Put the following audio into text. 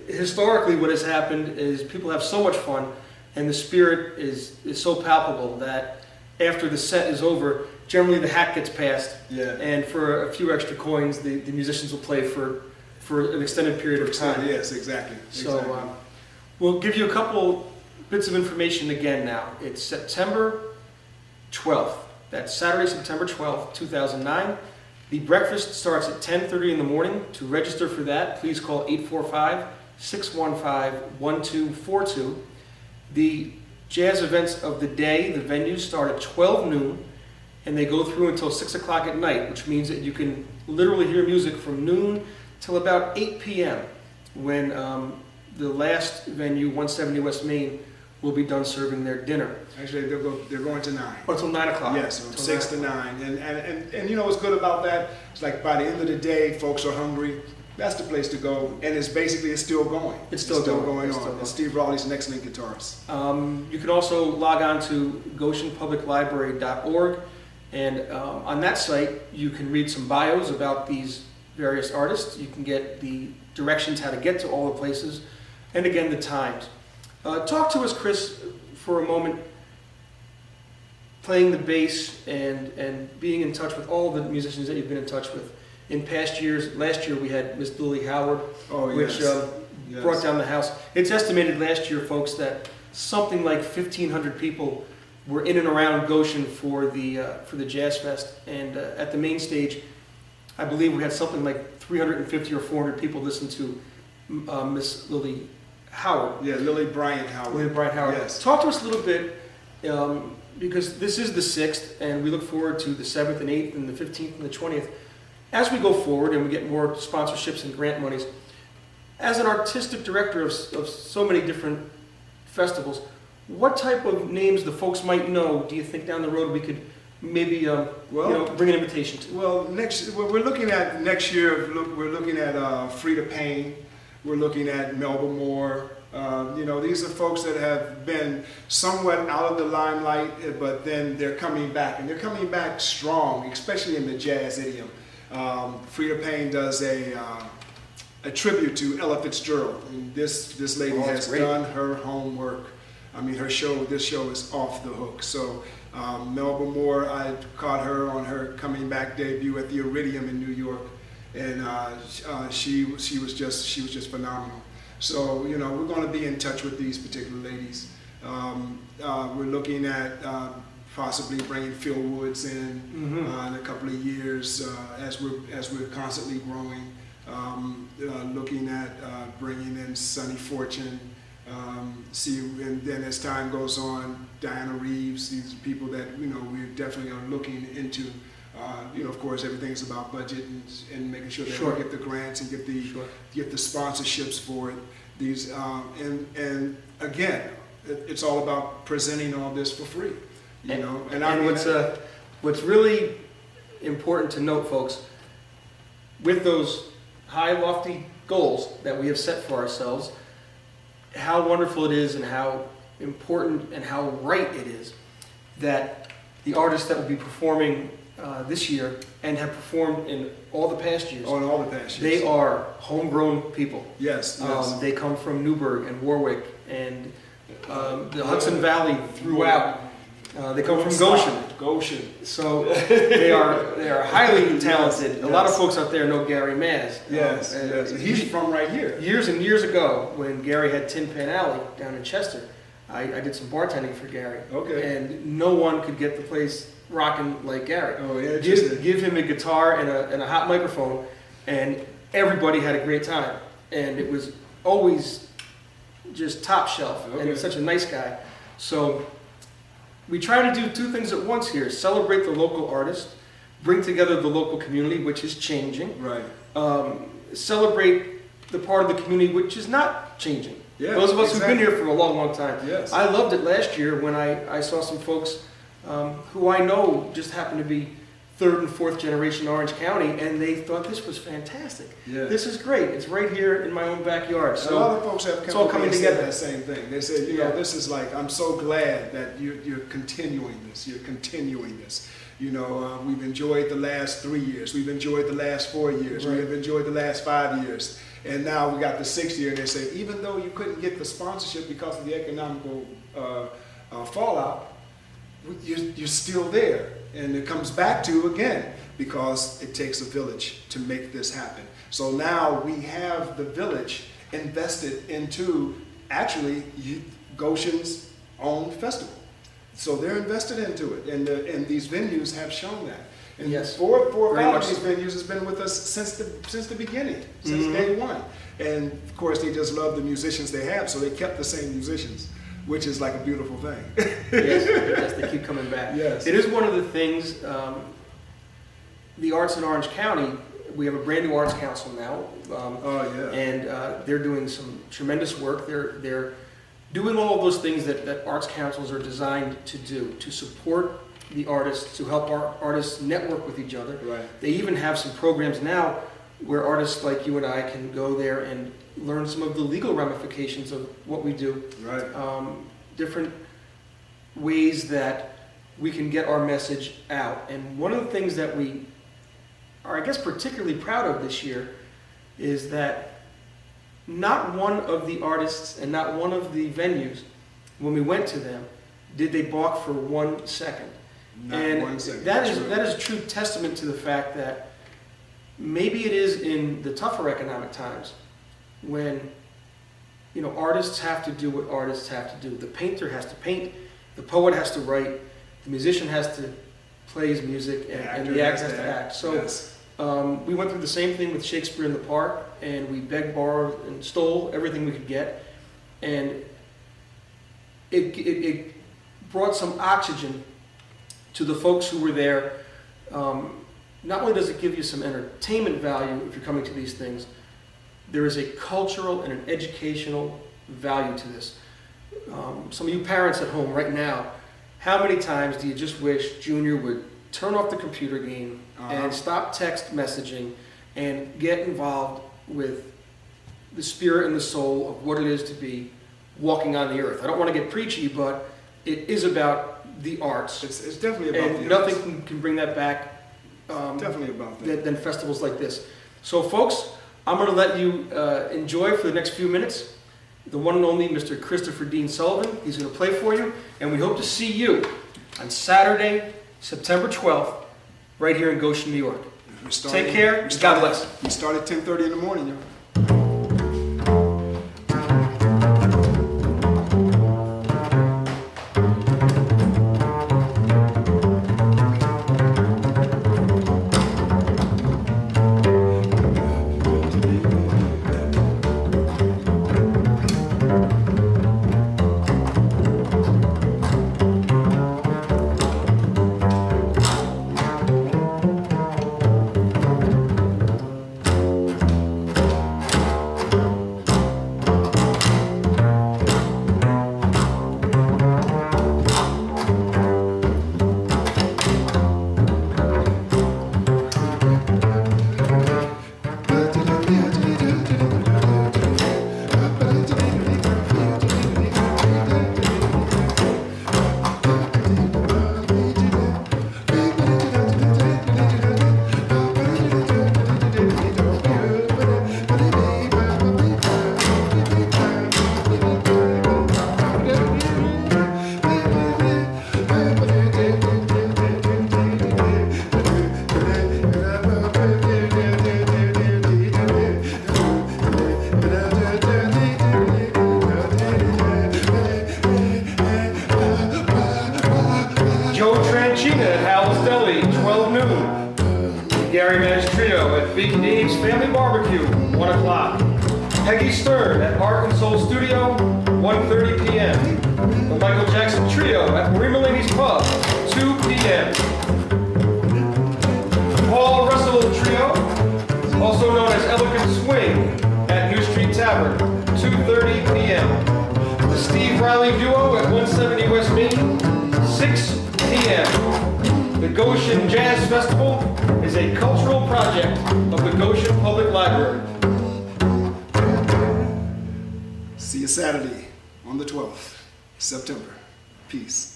Historically, what has happened is people have so much fun, and the spirit is so palpable that after the set is over, generally the hat gets passed, and for a few extra coins, the musicians will play for an extended period of time. Yes, exactly. So we'll give you a couple bits of information again now. It's September 12th. That's Saturday, September 12th, 2009. The breakfast starts at 10:30 in the morning. To register for that, please call 845-615-1242. The jazz events of the day, the venues start at 12 noon, and they go through until 6 o'clock at night, which means that you can literally hear music from noon till about 8 p.m. when the last venue, 170 West Main, will be done serving their dinner. Actually, they're going to 9. Or until 9 o'clock. Yes, from 6 to 9. And you know what's good about that? It's like by the end of the day, folks are hungry. That's the place to go. And it's still going. It's still going on. And Steve Rowley's an excellent guitarist. You can also log on to GoshenPublicLibrary.org. And on that site, you can read some bios about these various artists. You can get the directions how to get to all the places. And again, the times. Talk to us, Chris, for a moment, playing the bass and being in touch with all the musicians that you've been in touch with. In past years, last year we had Miss Lily Howard, which brought down the house. It's estimated last year, folks, that something like 1,500 people were in and around Goshen for the Jazz Fest. And at the main stage, I believe we had something like 350 or 400 people listen to Miss Lily Howard. Yeah, Lily Bryant Howard. Lily Bryant Howard. Yes. Talk to us a little bit, because this is the 6th, and we look forward to the 7th and 8th and the 15th and the 20th. As we go forward and we get more sponsorships and grant monies, as an artistic director of so many different festivals, what type of names the folks might know do you think down the road we could maybe bring an invitation to? Well, we're looking at next year. We're looking at Frida Payne. We're looking at Melba Moore. These are folks that have been somewhat out of the limelight, but then they're coming back, and they're coming back strong, especially in the jazz idiom. Frida Payne does a tribute to Ella Fitzgerald. And this lady has done her homework. I mean, this show is off the hook. So Melba Moore, I caught her on her coming back debut at the Iridium in New York, and she was just phenomenal. So we're going to be in touch with these particular ladies. We're looking at possibly bringing Phil Woods in a couple of years as we're constantly growing. Looking at bringing in Sonny Fortune. And then as time goes on, Diana Reeves. These are people that we definitely are looking into. Of course, everything's about budget and making sure that we get the grants and get the sponsorships for it. These and again, it's all about presenting all this for free. What's really important to note, folks, with those high, lofty goals that we have set for ourselves, how wonderful it is and how important and how right it is that the artists that will be performing this year and have performed in all the past years. Oh, in all the past years. They are homegrown people. Yes. They come from Newburgh and Warwick and the Hudson Valley throughout. They come from Goshen. So they are highly talented. Yes. A lot of folks out there know Gary Maz. Yes. He's from right here. Years and years ago, when Gary had Tin Pan Alley down in Chester, I did some bartending for Gary. Okay. And no one could get the place rocking like Gary. Oh yeah. Give him a guitar and a hot microphone, and everybody had a great time. And it was always just top shelf. Okay. And he's such a nice guy. So we try to do two things at once here: celebrate the local artist, bring together the local community, which is changing. Right. Celebrate the part of the community which is not changing. Yeah, those of us who've been here for a long, long time. Yes. I loved it last year when I saw some folks who I know just happened to be third and fourth generation Orange County, and they thought this was fantastic. Yeah. This is great. It's right here in my own backyard. So a lot of folks have come coming together. That same thing. They said, this is like, I'm so glad that you're continuing this. You're continuing this. We've enjoyed the last 3 years. We've enjoyed the last 4 years. Right. We have enjoyed the last 5 years. And now we got the 6th year, and they say, even though you couldn't get the sponsorship because of the economical fallout, you're still there. And it comes back to, again, because it takes a village to make this happen. So now we have the village invested into actually Goshen's own festival. So they're invested into it, and these venues have shown that. And yes, four or very five much of these so. venues has been with us since the beginning, since day one. And of course, they just love the musicians they have, so they kept the same musicians, which is like a beautiful thing. Yes, they keep coming back. Yes. It is one of the things, the arts in Orange County, we have a brand new arts council now. And they're doing some tremendous work. They're doing all of those things that arts councils are designed to do, to support the artists, to help our artists network with each other. Right. They even have some programs now where artists like you and I can go there and learn some of the legal ramifications of what we do. Right. Different ways that we can get our message out. And one of the things that we are, I guess, particularly proud of this year is that not one of the artists and not one of the venues, when we went to them, did they balk for 1 second. Not 1 second. That is a true testament to the fact that maybe it is in the tougher economic times when artists have to do what artists have to do. The painter has to paint, the poet has to write, the musician has to play his music, and the actor has to act. So yes. We went through the same thing with Shakespeare in the Park, and we begged, borrowed, and stole everything we could get, and it brought some oxygen to the folks who were there. Not only does it give you some entertainment value if you're coming to these things, there is a cultural and an educational value to this. Some of you parents at home right now, how many times do you just wish Junior would turn off the computer game and stop text messaging and get involved with the spirit and the soul of what it is to be walking on the earth? I don't want to get preachy, but it is about the arts. It's definitely about and the nothing arts. can bring that back Definitely about that. than festivals like this. So folks, I'm going to let you enjoy for the next few minutes the one and only Mr. Christopher Dean Sullivan. He's going to play for you, and we hope to see you on Saturday, September 12th, right here in Goshen, New York. Take care. God bless. We start at 10:30 in the morning, y'all. Gary Man's Trio at Big Dave's Family Barbecue, 1 o'clock. Peggy Stern at Art and Soul Studio, 1:30 p.m. The Michael Jackson Trio at Marie Mulaney's Pub, 2 p.m. Paul Russell Trio, also known as Elegant Swing, at New Street Tavern, 2:30 p.m. The Steve Riley Duo at 170 West Main, 6 p.m. The Goshen Jazz Festival is a cultural project of the Goshen Public Library. See you Saturday on the 12th, September. Peace.